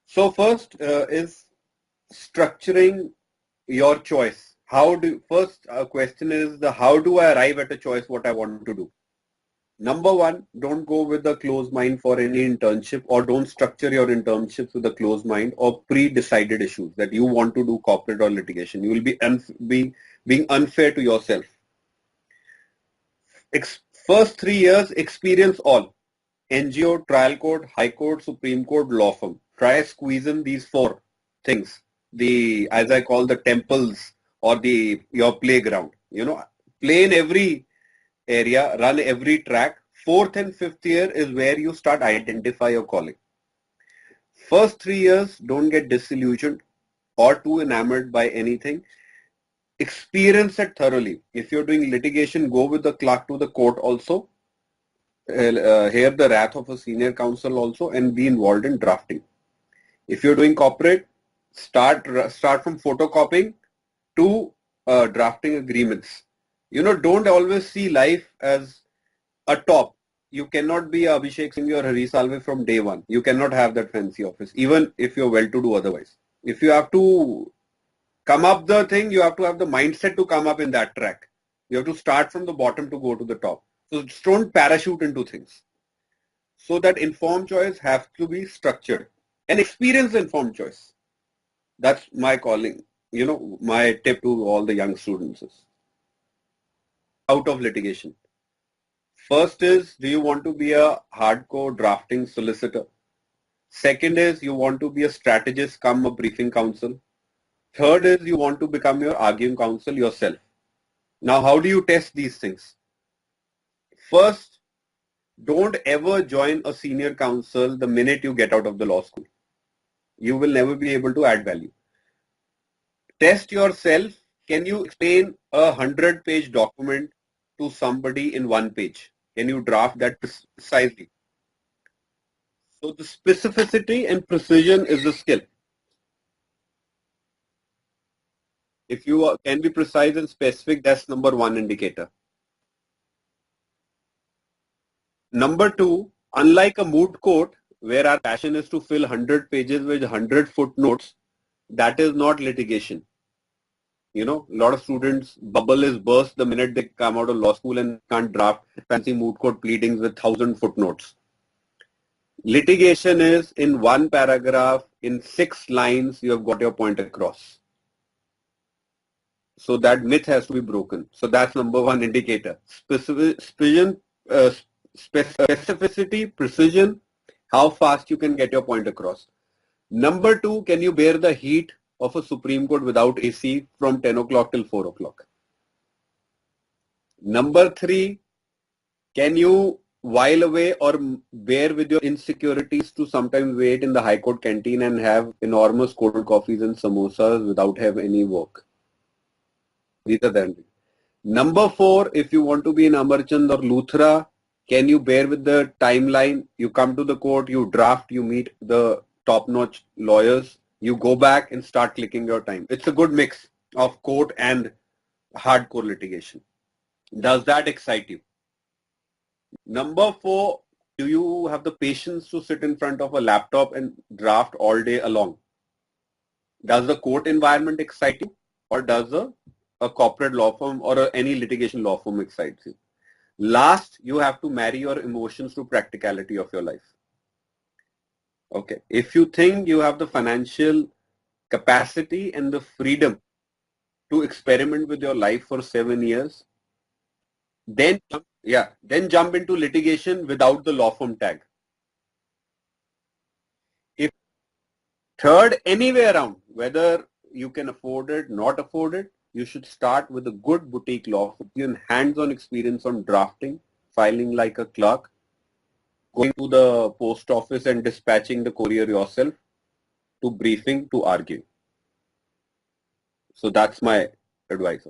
So first is structuring your choice. First question is how do I arrive at a choice what I want to do? Number one, don't go with a closed mind for any internship, or don't structure your internships with a closed mind or pre-decided issues that you want to do corporate or litigation. You will be being unfair to yourself. First 3 years, experience all. NGO, trial court, high court, Supreme Court, law firm. Try squeezing these four things. As I call the temples or your playground. Play in every area, run every track. Fourth and fifth year is where you start identify your calling. First 3 years, don't get disillusioned or too enamored by anything. Experience it thoroughly. If you're doing litigation, go with the clerk to the court also. Hear the wrath of a senior counsel also, and be involved in drafting. If you're doing corporate, start from photocopying to drafting agreements. Don't always see life as a top. You cannot be Abhishek Singh or Hari Salve from day one. You cannot have that fancy office, even if you're well-to-do otherwise. If you have to come up the thing, you have to have the mindset to come up in that track. You have to start from the bottom to go to the top. So just don't parachute into things. So that informed choice has to be structured. And experience informed choice. That's my calling. My tip to all the young students is out of litigation. First is, do you want to be a hardcore drafting solicitor? Second is, you want to be a strategist come a briefing counsel. Third is, you want to become your arguing counsel yourself. Now, how do you test these things? First, don't ever join a senior counsel the minute you get out of the law school. You will never be able to add value. Test yourself. Can you explain a 100-page document to somebody in 1 page? Can you draft that precisely? So the specificity and precision is the skill. If you can be precise and specific, that's number one indicator. Number two, unlike a moot court, where our passion is to fill 100 pages with 100 footnotes, that is not litigation. A lot of students bubble is burst the minute they come out of law school and can't draft fancy moot court pleadings with 1,000 footnotes. Litigation is in one paragraph, in 6 lines, you have got your point across. So that myth has to be broken. So that's number one indicator. Specificity, precision, how fast you can get your point across. Number two, can you bear the heat of a Supreme Court without AC from 10 o'clock till 4 o'clock? Number three, can you while away or bear with your insecurities to sometimes wait in the High Court canteen and have enormous cold coffees and samosas without have any work? These are the Number four, if you want to be in Amarchand or Luthra, can you bear with the timeline? You come to the court, you draft, you meet the top-notch lawyers, you go back and start clicking your time. It's a good mix of court and hardcore litigation. Does that excite you? Number four, do you have the patience to sit in front of a laptop and draft all day along? Does the court environment excite you, or does a corporate law firm or any litigation law firm excites you? Last, you have to marry your emotions to practicality of your life. Okay. If you think you have the financial capacity and the freedom to experiment with your life for 7 years, then jump into litigation without the law firm tag. If third, anywhere around, whether you can afford it, not afford it, you should start with a good boutique law firm, hands-on experience on drafting, filing like a clerk, going to the post office and dispatching the courier yourself, to briefing, to arguing. So that's my advice.